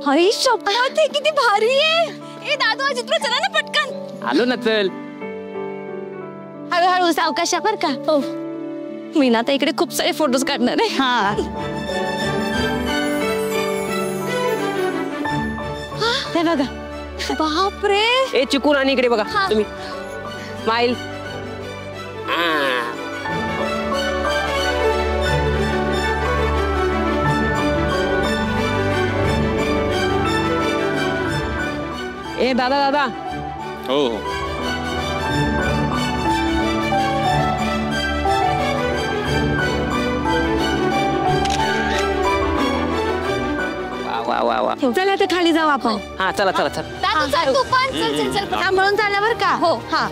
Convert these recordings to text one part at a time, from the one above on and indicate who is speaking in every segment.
Speaker 1: हरी शपथ है, किती भारी आहे. ए दादू चित्र चला ना पटकन.
Speaker 2: आलो ना चल.
Speaker 1: हळूहळू सावकाश बर का. हो मी ना आता इकडे खूप सारे फोटोज काढणार आहे. हा ते बघा. बापरे.
Speaker 2: ए चिकू राणी इकडे बघा तुम्ही. स्माइल. ए दादा दादा.
Speaker 3: हो
Speaker 2: वा वा वा.
Speaker 1: चला आता खाली जाऊ आपण.
Speaker 2: हा चला चला चला.
Speaker 1: दादू चल तू पण. चल चल चल सांभाळून चालला बर का. हो हा.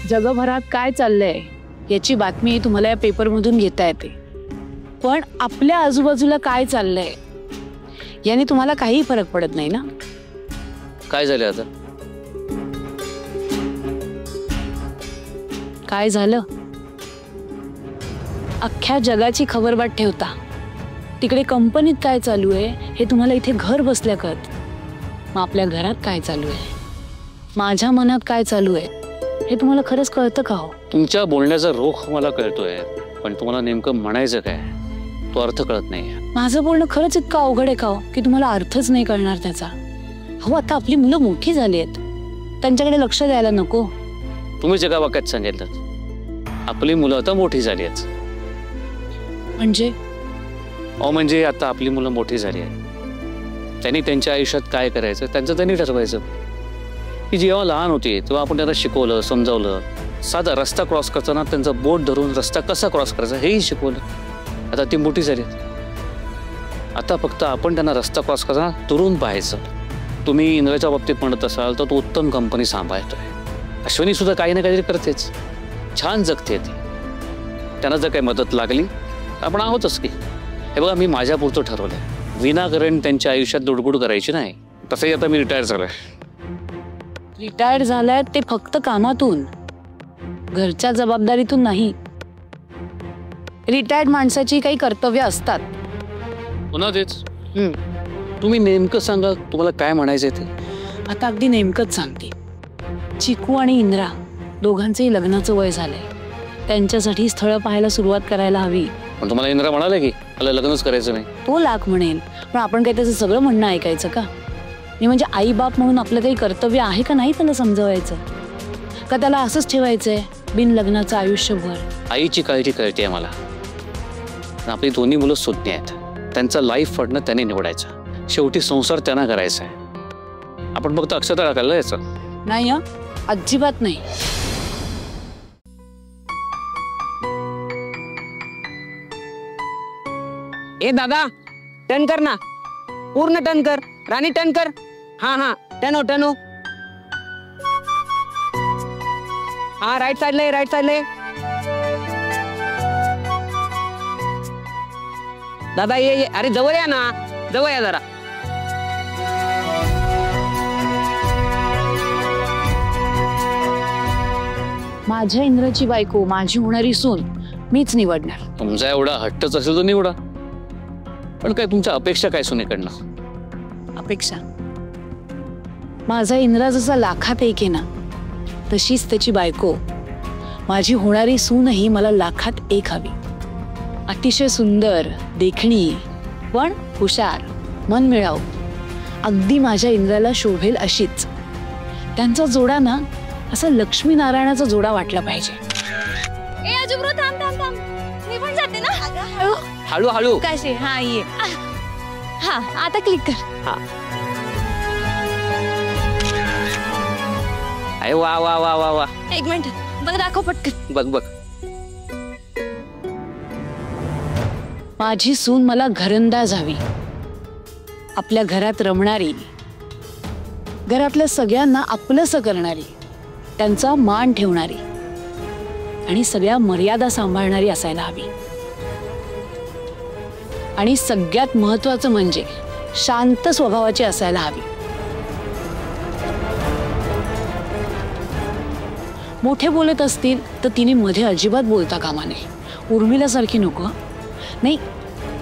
Speaker 4: जगभरात काय चाललंय याची बातमी तुम्हाला या पेपरमधून घेता येते, पण आपल्या आजूबाजूला काय चाललंय याने तुम्हाला काही फरक पडत नाही ना.
Speaker 2: काय झालं आता?
Speaker 4: काय झालं? अख्ख्या जगाची खबरबात ठेवता तिकडे कंपनीत काय चालू आहे हे तुम्हाला इथे घर बसल्या कळत. मग आपल्या घरात काय चालू आहे, माझ्या मनात काय चालू आहे हे तुम्हाला खरंच कळतं का हो?
Speaker 3: तुमच्या बोलण्याचा रोख मला कळतोय, पण तुम्हाला नेमकं म्हणायचं काय तो अर्थ कळत नाही.
Speaker 4: माझं बोलणं खरंच इतकं अवघड आहे का हो की तुम्हाला अर्थच नाही कळणार त्याचा? हो आता आपली मुलं मोठी झाली आहेत, त्यांच्याकडे लक्ष द्यायला नको?
Speaker 3: तुम्हीच एका वाक्यात सांगितलं आपली मुलं आता मोठी झाली आहेत.
Speaker 4: म्हणजे
Speaker 3: म्हणजे आता आपली मुलं मोठी झाली आहेत, त्यांनी त्यांच्या आयुष्यात काय करायचं त्यांचं त्यांनी ठरवायचं. की जेव्हा लहान होती तेव्हा आपण त्यांना शिकवलं, समजावलं, साधा रस्ता क्रॉस करताना त्यांचं बोट धरून रस्ता कसा क्रॉस करायचा हेही शिकवलं. आता ती मोठी झाली, आता फक्त आपण त्यांना रस्ता क्रॉस करताना दुरून पाहायचं. तुम्ही इंद्राच्या बाबतीत म्हणत असाल तर तो उत्तम कंपनी सांभाळतोय. अश्विनी सुद्धा काही ना काहीतरी करतेच, छान जगते ती. त्यांना जर काही मदत लागली आपण आहोतच की. हे बघा मी माझ्या पुरतं ठरवलंय, विनाकारण त्यांच्या आयुष्यात लुडबुड करायची नाही. तसंही आता मी रिटायर झालोय.
Speaker 4: रिटायर्ड झालाय ते फक्त कामातून, घरच्या जबाबदारीतून नाही. रिटायर्ड माणसाची काही कर्तव्य असतात.
Speaker 3: पुन्हा तेच तुम्ही नेमकं सांगा तुम्हाला काय म्हणायचंय ते.
Speaker 4: आता अगदी नेमकंच सांगते. चिकू आणि इंद्रा दोघांचंही लग्नाचं वय झालंय, त्यांच्यासाठी स्थळं पाहायला सुरुवात करायला हवी.
Speaker 3: पण तुम्हाला इंद्रा म्हणाले की मला लग्नच करायचं नाही.
Speaker 4: तो लाख म्हणेल, पण आपण काही त्याचं सगळं म्हणणं ऐकायचं का? मी म्हणजे आई बाप म्हणून आपलं काही कर्तव्य आहे का नाही त्याला समजवायचं का? त्याला असंच ठेवायचंय बिन लग्नाचं आयुष्यभर.
Speaker 3: आईची काळजी कळते मला. आपली दोन्ही मुलं सुज्ञ आहेत. त्यांचं लाईफ पार्टनर त्याने निवडायचं. शेवटी संसार त्यांना करायचा आहे. आपण फक्त अक्षता टाकायला यायचं
Speaker 4: नाही. अजिबात नाही.
Speaker 2: ए दादा, टर्न कर ना, पूर्ण टर्न कर. राणी टर्न कर. हा टर्न हो. हा राईट साइडला आहे, राईट साइडला आहे. दादा ये. अरे जवळ या ना, जवळ या जरा.
Speaker 4: माझ्या इंद्राची बायको, माझी होणारी सून मीच निवडणार.
Speaker 3: तुमचा एवढा हट्टच असेल तर निवडा. पण काय तुमच्या अपेक्षा काय सुनेकडनं?
Speaker 4: अपेक्षा? माझा इंद्रा जसा लाखात एक आहे ना, तशीच त्याची बायको, माझी होणारी सूनही मला लाखात एक हवी. अतिशय सुंदर, देखणी, पण हुशार, मनमिळाऊ, अगदी माझ्या इंद्राला शोभेल अशीच. त्यांचा जोडा ना असा लक्ष्मी नारायणाचा जोडा वाटला पाहिजे.
Speaker 1: ए अजुब्रो, थांब थांब थांब. मी पण जाते ना.
Speaker 2: हळू हळू.
Speaker 1: कशी? हा ये. हा आता क्लिक कर.
Speaker 2: हा. अरे वा वा वा वा वा.
Speaker 1: एक मिनिट, बघ दाखव पटकन.
Speaker 2: बघ.
Speaker 4: माझी सून मला घरंदाज हवी. आपल्या घरात रमणारी, घरातल्या सगळ्यांना आपलंसं करणारी, त्यांचा मान ठेवणारी आणि सगळ्या मर्यादा सांभाळणारी असायला हवी. आणि सगळ्यात महत्वाचं म्हणजे शांत स्वभावाची असायला हवी. मोठे बोलत असतील तर तिने मध्ये अजिबात बोलता कामा नये. उर्मिलासारखी नको. नाही,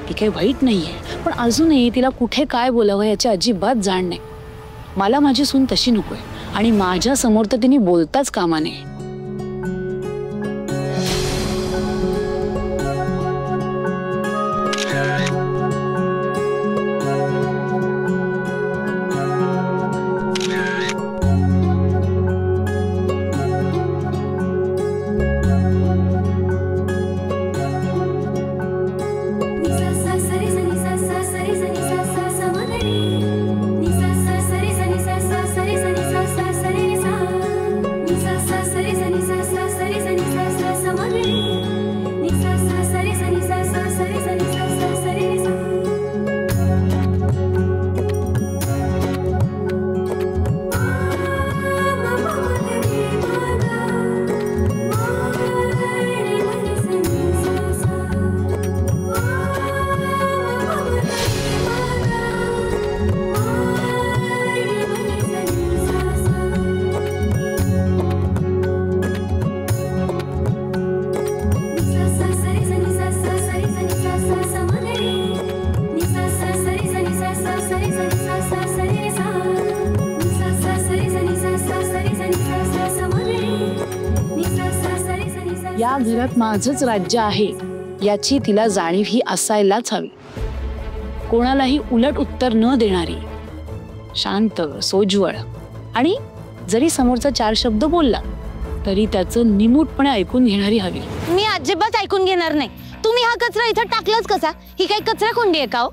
Speaker 4: ती काही वाईट नाहीये, पण अजूनही तिला कुठे काय बोलावं याची अजिबात जाण नाही. मला माझी सून तशी नकोय. आणि माझ्या समोर तर तिने बोलताच कामा नये. या घरात माझंच राज्य आहे याची तिला जाणीव ही असायलाच हवी. कोणालाही उलट उत्तर न देणारी, शांत, सोज्वळ, आणि जरी समोरचा चार शब्द बोलला तरी त्याचं निमूटपणे ऐकून घेणारी हवी.
Speaker 1: मी अजिबात ऐकून घेणार नाही. तुम्ही हा कचरा इथं टाकलाच कसा? ही काही कचरा कोंडी आहे का हो?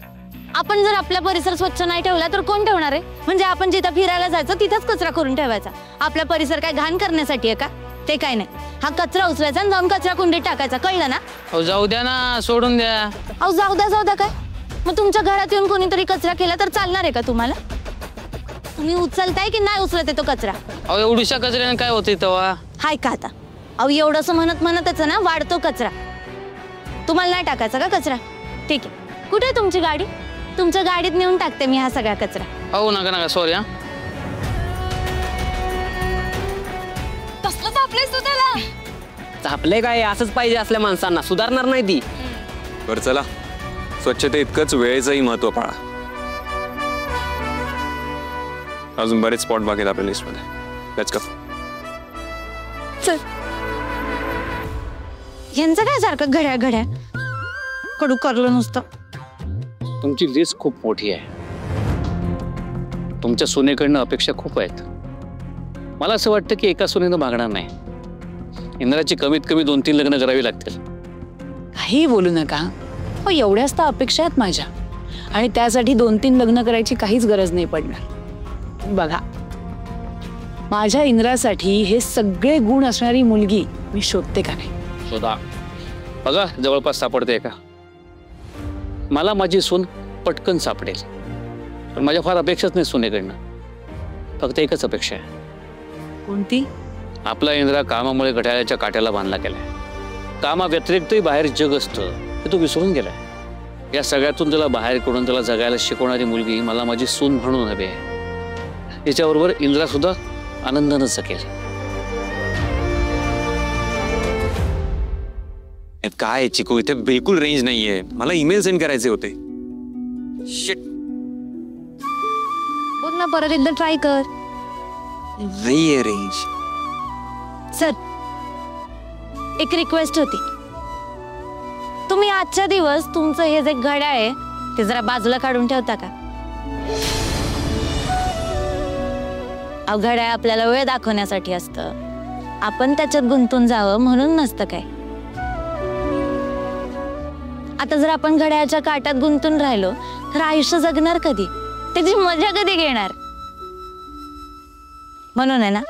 Speaker 1: आपण जर आपला परिसर स्वच्छ नाही ठेवला तर कोण ठेवणार आहे? म्हणजे आपण जिथं फिरायला जायचं तिथंच कचरा करून ठेवायचा. आपला परिसर काय घाण करण्यासाठी आहे का? ते काय नाही. हा कचरा उचलायचा आणि जाऊन कचरा कुंडीत टाकायचा, कळलं ना?
Speaker 2: अहो जाऊ द्या ना, सोडून द्या.
Speaker 1: अहो जाऊ द्या काय? मग तुमच्या घरात येऊन कोणीतरी कचरा केला तर चालणार आहे का तुम्हाला? तुम्ही उचलताय की नाही उचलते तो कचरा?
Speaker 2: अहो एवढ्याशा कचऱ्याने काय होते तेव्हा?
Speaker 1: हाय का आता? अहो एवढंसं म्हणतच ना वाढतो कचरा. तुम्हाला नाही टाकायचा का कचरा? ठीक आहे. कुठे आहे तुमची गाडी? तुमच्या गाडीत नेऊन टाकते मी हा सगळा कचरा.
Speaker 2: अहो नका सॉरी. हा
Speaker 1: कसलं तापलंयस तू त्याला?
Speaker 2: तापले काय? असंच पाहिजे असल्या माणसांना, सुधारणार नाही ती.
Speaker 5: बरं चला, स्वच्छते इतकंच वेळेचंही महत्व पाळा. अजून बरेच स्पॉट बाकी आहेत आपल्या लिस्टमध्ये. Let's go.
Speaker 1: चल. यांचं काय सारखं घड्या कडू करलं नुसतं.
Speaker 3: तुमची लिस्ट खूप मोठी आहे. तुमच्या सुनेकडनं अपेक्षा खूप आहेत. मला असं वाटतं की एका सुनेनं मागणार नाही. इंद्राची कमीत कमी 2-3 लग्न करावी लागतील.
Speaker 4: काही बोलू नका हो, एवढ्याच तर अपेक्षा आहेत माझ्या. आणि त्यासाठी 2-3 लग्न करायची काहीच गरज नाही पडणार. बघा, माझ्या इंद्रासाठी हे सगळे गुण असणारी मुलगी मी शोधते का नाही.
Speaker 3: शोधा, बघा जवळपास सापडते का. मला माझी सून पटकन सापडेल, पण माझ्या फार अपेक्षाच नाही सुनेकडनं. फक्त एकच अपेक्षा आहे.
Speaker 4: कोणती?
Speaker 3: आपला इंद्रा कामामुळे घड्याळाच्या काट्याला बांधला गेलाय. कामाव्यतिरिक्तही बाहेर जग असतं हे तो विसरून गेलाय. या सगळ्यातून त्याला बाहेर काढून त्याला जगायला शिकवणारी मुलगी मला माझी सून म्हणून हवी आहे. तिच्याबरोबर इंद्रा सुद्धा आनंदानं जगेल.
Speaker 5: काय चिकू, इथे बिलकुल रेंज नाहीये. मला ईमेल सेंड करायचे होते. शिट,
Speaker 1: बघ ना, परत एकदा ट्राय कर.
Speaker 5: नाहीये रेंज.
Speaker 1: सर, एक रिक्वेस्ट होती. तुम्ही आजच्या दिवस तुमचं हे जे घड्याळ आहे ते जरा बाजूला काढून ठेवता का? घड्याळ आपल्याला वेळ दाखवण्यासाठी असतं. आपण त्याच्यात गुंतून जावं म्हणून नसतं काय. आता जर आपण घड्याळाच्या काट्यात गुंतून राहिलो तर आयुष्य जगणार कधी? त्याची मजा कधी घेणार? म्हणून आहे ना,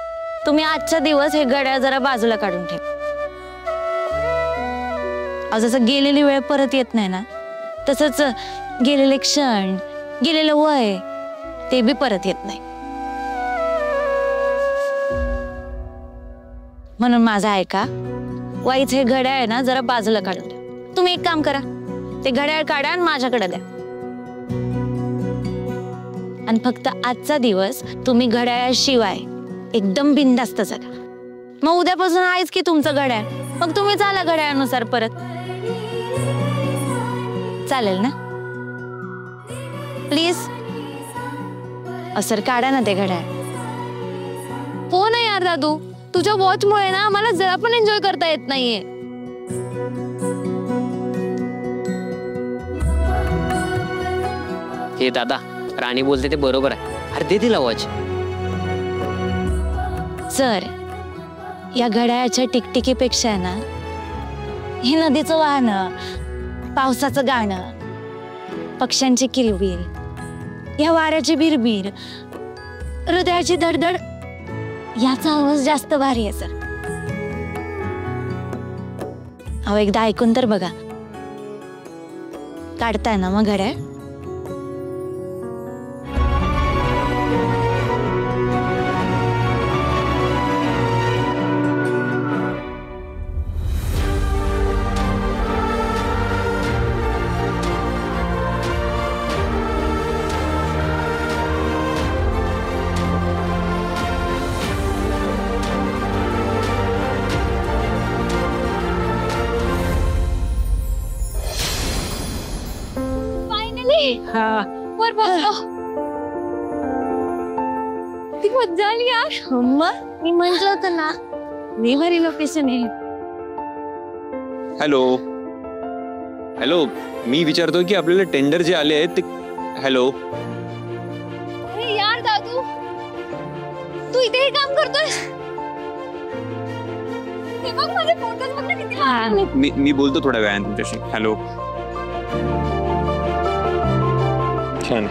Speaker 1: तुम्ही आजच्या दिवस हे घड्याळ जरा बाजूला काढून ठेवा. जसं गेलेली वेळ परत येत नाही ना, तसंच गेलेले क्षण, गेलेलं वय ते बी परत येत नाही. म्हणून माझं ऐका, वाईच हे घड्याळ आहे ना जरा बाजूला काढून ठेवा. तुम्ही एक काम करा, ते घड्याळ काढा आणि माझ्याकडे द्या. आणि फक्त आजचा दिवस तुम्ही घड्याळाशिवाय एकदम बिनधास्त जगा. मग उद्यापासून आहेच की तुमचं घड्याळ, मग तुम्ही चाला घड्याळानुसार परत. चालेल ना? प्लीज असर काढा ना ते घड्याळ.
Speaker 6: हो ना यार दादू, तुझ्या वॉचमुळे ना मला जरा पण एन्जॉय करता येत नाहीये.
Speaker 2: हे दादा, राणी बोलते ते बरोबर आहे. अरे दे तिला वॉच.
Speaker 1: सर, या घड्याळाच्या टिकटिकीपेक्षा आहे ना हे नदीचं वाहनं, पावसाचं गाणं, पक्ष्यांची किलबिल, या वाऱ्याची बिरबीर, हृदयाची धडधड याचा आवाज जास्त भारी आहे सर. अहो एकदा ऐकून तर बघा. काढताय ना मग घड्याळ?
Speaker 6: वर बघ, ती मज्जा आली यार.
Speaker 1: मग मी म्हंटल होतं ना, मी भारी लोकेशन आहे.
Speaker 5: हॅलो हॅलो, मी विचारतोय की आपल्याला टेंडर जे आले आहेत ते. हॅलो,
Speaker 6: अरे यार दादू, तू इथे हे काम करतोय? हे बघ माझे फोटोज बघ ना किती छान आहेत.
Speaker 5: मी बोलतो थोड्या वेळाने तुमच्याशी. हॅलो, छान.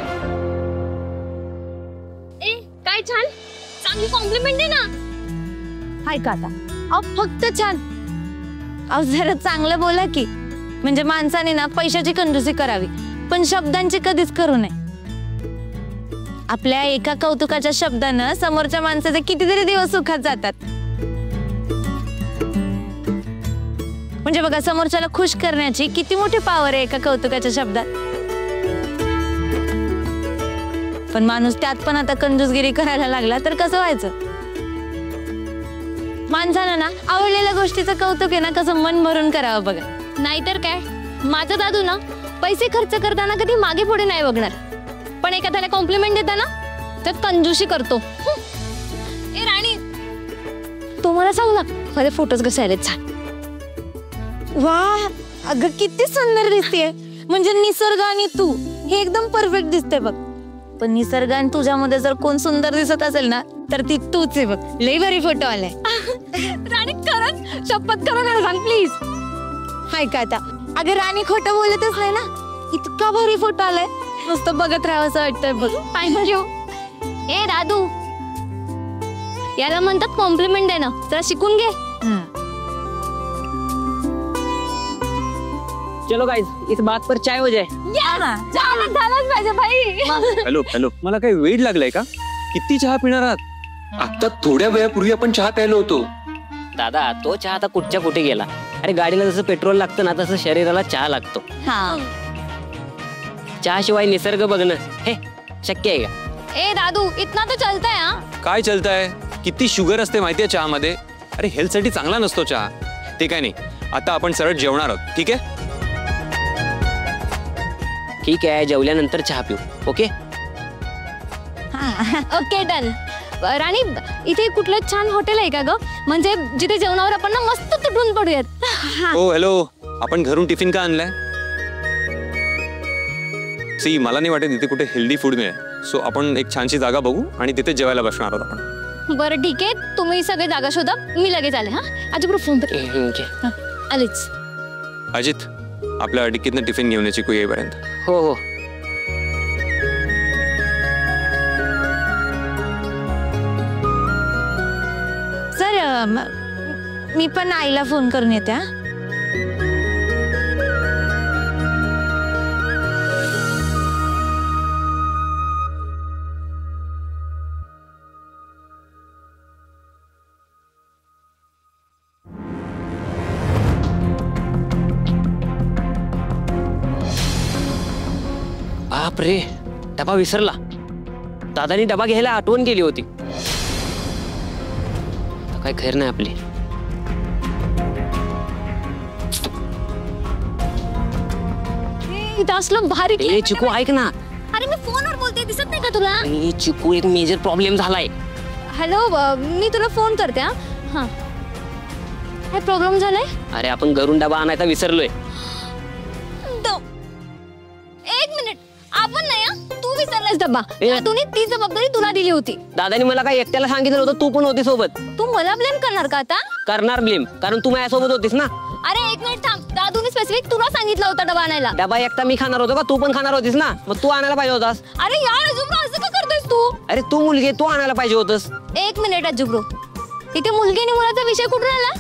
Speaker 6: ए काय छान, चांगली कॉम्प्लिमेंट आहे ना.
Speaker 1: हाय का आता? अहो फक्त छान. अहो जरा चांगलं बोला की. म्हणजे माणसाने ना पैशाची कंजूसी करावी, पण शब्दांची कधीच करू नये. आपल्या एका कौतुकाच्या शब्दानं समोरच्या माणसाचे कितीतरी दिवस सुखात जातात. म्हणजे बघा, समोरच्याला खुश करण्याची किती मोठी पॉवर आहे एका कौतुकाच्या शब्दात. पण माणूस त्यात पण आता कंजूसगिरी करायला लागला तर कसं व्हायचं? माणसानं ना आवडलेल्या गोष्टीचं कौतुक आहे ना कसं मन भरून करावं बघा.
Speaker 6: नाहीतर काय, माझा दादू ना पैसे खर्च करताना कधी मागे पुढे नाही बघणार, पण एखाद्याला कॉम्प्लिमेंट देताना तर कंजूशी करतो. ए राणी, तू मला सांग ना, माझे फोटोज कसे आले छान.
Speaker 1: वा, अगं किती सुंदर दिसतेय. म्हणजे निसर्ग आणि तू हे एकदम परफेक्ट दिसते बघ. पण निसर्गान तुझ्यामध्ये जर कोण सुंदर दिसत असेल ना तर ती तूच आहे बघ. लई भारी फोटो आलाय.
Speaker 6: राणी खरंच शपथ करा ना, सांग प्लीज.
Speaker 1: हाय का आता. अगं राणी खोटं बोलतच नाही ना. इतका भारी फोटो आलाय, नुसतं बघत राहावं असं वाटतंय बघ.
Speaker 6: थँक्यू. ए दादू, याला म्हणतात कॉम्प्लिमेंट आहे ना, जरा शिकून घे.
Speaker 2: चलो गाइस, इस बात पर चाय हो जाए.
Speaker 6: झालंच पाहिजे भाई.
Speaker 5: हॅलो हॅलो, मला काही वेळ लागलाय का? किती चहा पिणार आहात? आता थोड्या वेळापूर्वी आपण चहा प्यायलो होतो.
Speaker 2: दादा, तो चहा आता कुठच्या कुठे गेला. अरे गाडीला जसं पेट्रोल लागतं ना, तसं शरीराला चहा लागतो.
Speaker 1: हा.
Speaker 2: चहा शिवाय निसर्ग बघणं हे शक्य आहे का?
Speaker 6: ए दादू, इतना तो चलता है. हाँ,
Speaker 5: काय चालतंय? किती शुगर असते माहितीये चहामध्ये? अरे हेल्थ साठी चांगला नसतो चहा. ते काय नाही, आता आपण सरळ जेवणार आहोत. ठीक आहे?
Speaker 2: ठीक आहे, जेवल्यानंतर चहा पिऊ. ओके.
Speaker 6: Okay done. राणी, इथे कुठलं छान हॉटेल आहे का ग, म्हणजे जिथे जेवणावर आपण ना मस्त तुटून पडूयात.
Speaker 5: हो हॅलो, आपण घरून टिफिन का आणलाय? सी, मला नाही वाटत इथे कुठे हेल्दी फूड मिळेल. सो आपण एक छानशी जागा बघू आणि तिथे जेवायला बसणार आहोत आपण.
Speaker 6: बरं ठीक आहे, तुम्ही सगळे जागा शोधा, मी लगेच आले. हा, आजी फोन कर. आलेच.
Speaker 5: अजित, आपल्या डिक्कीतनं टिफिन घेऊन यायची येईपर्यंत.
Speaker 2: हो हो.
Speaker 1: सर, मी पण आईला फोन करून येते. हा.
Speaker 2: बाप रे, डबा विसरला. दादानी डबा घ्यायला आठवण केली होती. काय खैर नाही आपली.
Speaker 6: इथं असलं भारी
Speaker 2: ए चिकू, ऐक ना.
Speaker 6: अरे मी फोनवर बोलते, दिसत नाही का तुला?
Speaker 2: ए चिकू, एक मेजर प्रॉब्लेम झालाय.
Speaker 6: हॅलो, मी तुला फोन करते. हा, काय प्रॉब्लेम झालाय?
Speaker 2: अरे आपण घरून डबा आणायचा विसरलोय.
Speaker 6: एक मिनिट, आपण नाही हा, तू विसरलास डब्बा.
Speaker 2: ए.
Speaker 6: दादूने ती जबाबदारी तुला दिली होती.
Speaker 2: दादानी मला काय एकट्याला सांगितलं होतं, तू पण होती सोबत.
Speaker 6: तू मला ब्लेम करणार का आता?
Speaker 2: करणार ब्लेम, कारण तू माझ्यासोबत होतीस ना.
Speaker 6: अरे एक मिनिट थांब, दादूने स्पेसिफिक तुला सांगितलं होतं डबा आणायला.
Speaker 2: डबा एकटा मी खाणार होतो का? तू पण खाणार होतीस ना, मग तू आणायला पाहिजे होतास.
Speaker 6: अरे यार अजुब्रो, असं का करतोयस तू?
Speaker 2: अरे तू मुलगी आहे, तू आणायला पाहिजे होतस.
Speaker 6: एक मिनिट अजुब्रो, इथे मुलगी आणि मुलाचा विषय कुठून आला?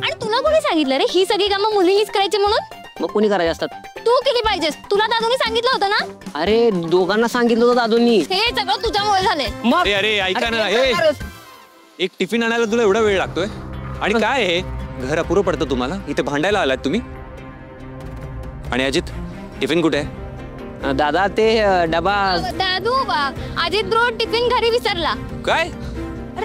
Speaker 6: आणि तुला कोणी सांगितलं रे ही सगळी कामं मुलींनीच करायची म्हणून?
Speaker 2: मग कोणी करायचे असतात?
Speaker 6: तू केली पाहिजेस. तुला दादूने सांगितलं होतं ना?
Speaker 2: अरे दोघांना सांगितलं होतं दादूंनी.
Speaker 6: हे सगळं तुझ्यामुळे झालंय.
Speaker 2: मग
Speaker 5: अरे अरे, ऐका ना.
Speaker 2: अरे,
Speaker 5: हे
Speaker 2: काय करस?
Speaker 5: एक टिफिन आणायला तुला एवढा वेळ लागतोय? आणि काय हे घर अपुरं पडतं तुम्हाला? इथे भांडायला आलात तुम्ही? आणि अजित, टिफिन कुठे आहे?
Speaker 2: दादा, ते डबा.
Speaker 6: दादू, अजित ब्रो टिफिन घरी विसरला.
Speaker 5: काय?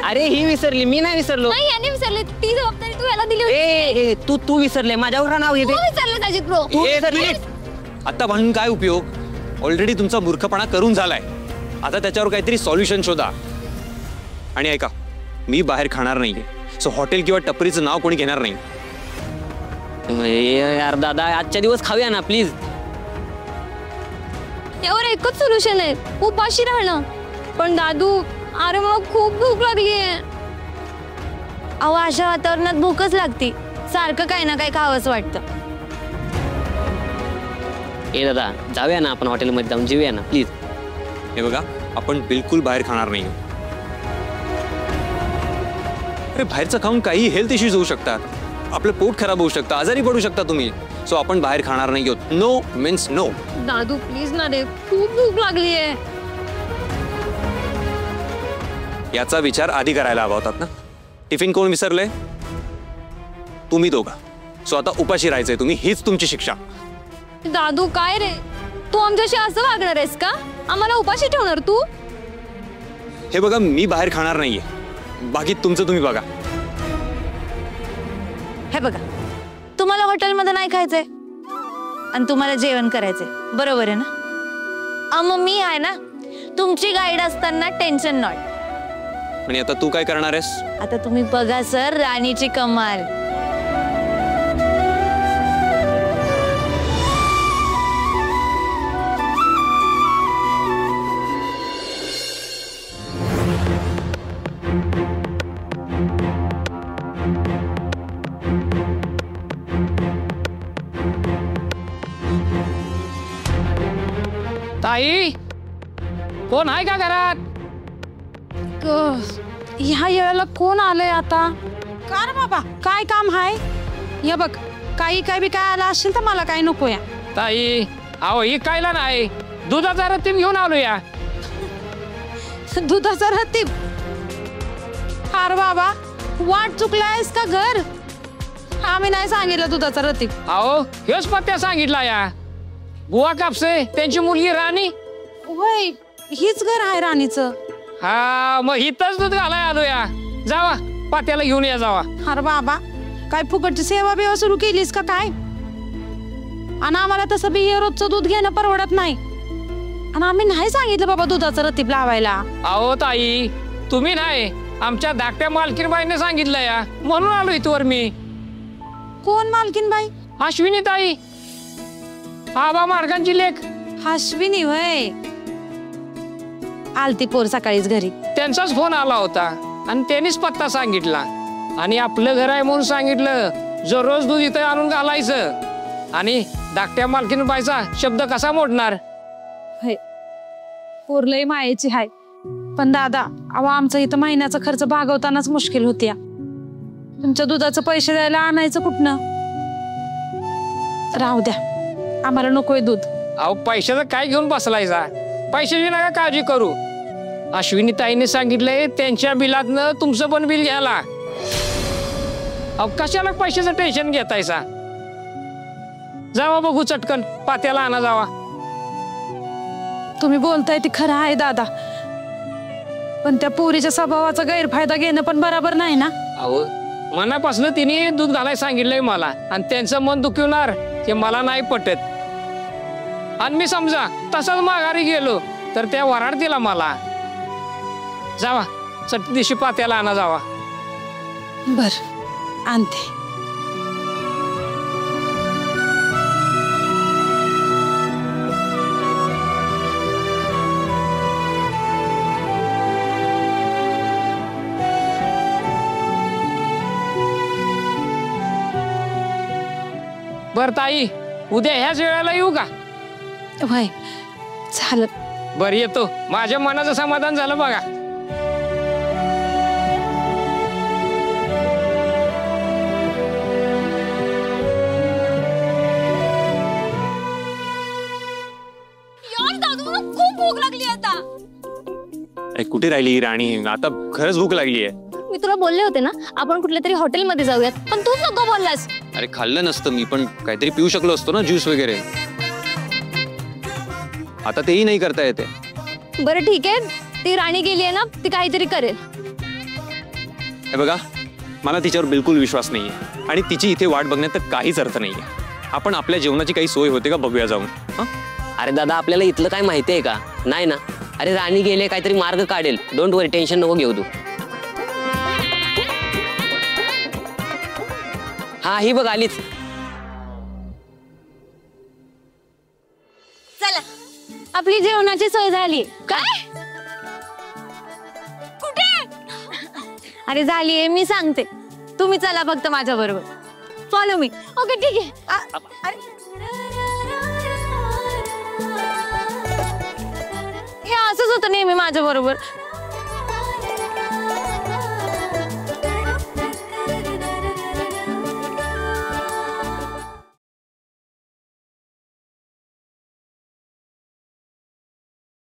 Speaker 2: अरे ही विसरली, मी नाही विसरलो.
Speaker 6: नाही, याने विसरले. ती जबाबदारी तू याला दिली होती.
Speaker 2: ए तू विसरले, माझ्यावर नाव
Speaker 6: तू
Speaker 2: घेते.
Speaker 6: विसरलास अजित ब्रो.
Speaker 2: तू
Speaker 5: एक
Speaker 2: विसरली.
Speaker 5: मिनिट. आता भांडून काय उपयोग? ऑलरेडी तुमचा मूर्खपणा करून झालाय. आता त्याच्यावर काहीतरी सॉल्युशन शोधा. आणि ऐका, मी बाहेर खाणार नाहीये. सो हॉटेल किंवा टपरीचं नाव कोणी घेणार नाही.
Speaker 2: यार दादा, आजच्या दिवस खाऊया ना प्लीज.
Speaker 6: यावर एकच सोल्युशन आहे, उपाशी राहणं. पण दादू, अरे मला खूप भूक लागलीये.
Speaker 1: अहो, अशा वातावरणात भूकच लागते. सारखं काही ना काही खावंच वाटतं.
Speaker 2: ए दादा, जाऊया ना आपण हॉटेलमध्ये जाऊन जेऊया ना प्लीज.
Speaker 5: हे बघा, आपण बिलकुल बाहेर खाणार नाही. अरे बाहेरचं खाऊन काही हेल्थ इश्यूज होऊ शकतात. आपलं पोट खराब होऊ शकतं, आजारी पडू शकता तुम्ही. सो आपण बाहेर खाणार नाही आहोत. No means no.
Speaker 6: दादू प्लीज ना रे, खूप भूक लागलीये.
Speaker 5: याचा विचार आधी करायला हवा होतात ना. टिफिन कोण विसरलंय? तुम्ही दोघा. सो आता उपाशी राहायचंय तुम्ही, हीच तुमची शिक्षा.
Speaker 6: दादू काय रे, तू आमच्याशी असं वागणार आहेस का? आम्हाला उपाशी ठेवणार तू?
Speaker 5: हे बघा, मी बाहेर खाणार नाहीये. बाकी तुमचं तुम्ही बघा.
Speaker 1: हे बघा, तुम्हाला हॉटेलमध्ये नाही खायचंय आणि तुम्हाला जेवण करायचंय, बरोबर आहे ना? मग मी आहे ना, तुमची गाईड असताना टेन्शन नॉट.
Speaker 5: आणि आता तू काय करणार आहेस?
Speaker 1: आता तुम्ही बघा सर, राणीची कमाल.
Speaker 2: ताई कोण आहे का घरात?
Speaker 4: ह्या वेळेला कोण आलंय आता? का रे बाबा, काय काम आहे? या बघ, काही काय बी काय आला असेल तर मला काय नको या.
Speaker 2: ताई अहो ही कायला नाही, दुधाचा रतीब घेऊन आलो या.
Speaker 4: दुधाचा रतीब? अरे बाबा, वाट चुकलायस का घर? आम्ही नाही सांगितलं दुधाचा रतीब.
Speaker 2: अहो हेच पत्त्या सांगितला या. बुवा कापसे त्यांची मुलगी राणी.
Speaker 4: होय, हीच घर आहे राणीचं.
Speaker 2: हा मग हिथंच दूध घालाय आलो या. जावा पात्याला घेऊन या जावा.
Speaker 4: अरे बाबा, काय फुकटची सेवा बिवा सुरू केलीस का काय? आणि आम्हाला तसं बी हे रोजचं दूध घेणं परवडत नाही. आणि आम्ही नाही सांगितलं बाबा दुधाचं रतीब लावायला.
Speaker 2: अहो ताई तुम्ही नाही, आमच्या धाकट्या मालकीनबाईने सांगितलं या, म्हणून आलो इथवर मी.
Speaker 4: कोण मालकीन बाई?
Speaker 2: अश्विनी ताई, आबा मार्गांची लेख.
Speaker 4: अश्विनी वय आलती पोर सकाळीच घरी.
Speaker 2: त्यांचाच फोन आला होता आणि त्यांनीच पत्ता सांगितला. आणि आपलं घर आहे म्हणून सांगितलं. जो रोज दूध इथं आणून घालायचं. आणि धाकट्या मालकीनबाईचा शब्द कसा मोडणार?
Speaker 4: पोर लय मायेची हाय. पण दादा, अहो आमचं इथं महिन्याचा खर्च भागवतानाच मुश्किल होती. तुमच्या दुधाचं पैसे द्यायला आणायचं कुठनं? राहू द्या, आम्हाला नकोय दूध.
Speaker 2: अहो पैशाचं काय घेऊन बसलायचा? पैशाची नका काळजी करू. अश्विनी ताईने सांगितलंय त्यांच्या बिलातनं तुमचं पण बिल घ्यायला. अहो कशाला पैशाचं टेन्शन घेतायचा? जावा बघू चटकन, पात्याला आणा जावा.
Speaker 4: तुम्ही बोलताय ते खरं आहे दादा, पण त्या पोरीच्या स्वभावाचा गैरफायदा घेणं पण बरोबर नाही ना.
Speaker 2: अहो मनापासून तिने दूध घालायला सांगितलंय मला, आणि त्यांचं मन दुखवणार ते मला नाही पटत. आणि मी समजा तसाच माघारी गेलो तर त्या वराडतीला मला. जावा चट दिवशी पात्याला आणा जावा.
Speaker 4: बर, आणते.
Speaker 2: बर ताई, उद्या ह्याच वेळेला येऊ का?
Speaker 4: वय झालं.
Speaker 2: बर येतो. माझ्या मनाचं समाधान झालं बघा.
Speaker 6: खूप भूक लागली आता.
Speaker 5: अरे कुठे राहिली ही राणी? आता खरंच भूक लागली आहे.
Speaker 6: मी तुला बोलले होते ना आपण कुठल्या तरी हॉटेलमध्ये जाऊयात, पण तूच नको बोललास.
Speaker 5: अरे खाल्लं नसतं मी, पण काहीतरी पिऊ शकलो असतो ना, ज्यूस वगैरे. आता तेही नाही करता येते.
Speaker 6: बरं ठीक आहे, ती राणी गेली आहे ना, ती काहीतरी करेल.
Speaker 5: हे बघा, मला तिच्यावर बिलकुल विश्वास नाहीये आणि तिची इथे वाट बघण्यात तर काहीच अर्थ नाहीये. आपण आपल्या जेवणाची काही सोय होते का बघूया जाऊन.
Speaker 7: अरे दादा, आपल्याला इथलं काय माहिती आहे का? नाही ना. अरे राणी गेले, काहीतरी मार्ग काढेल. डोंट वरी, टेन्शन नको घेऊ तू. हा ही बघ आलीच.
Speaker 6: चला, आपली जेवणाची सोय झाली. काय? कुठे?
Speaker 1: अरे झालीये, मी सांगते. तुम्ही चला फक्त माझ्या बरोबर. Follow me.
Speaker 6: ओके ठीक आहे.
Speaker 1: हे असंच होतं नेहमी माझ्या बरोबर.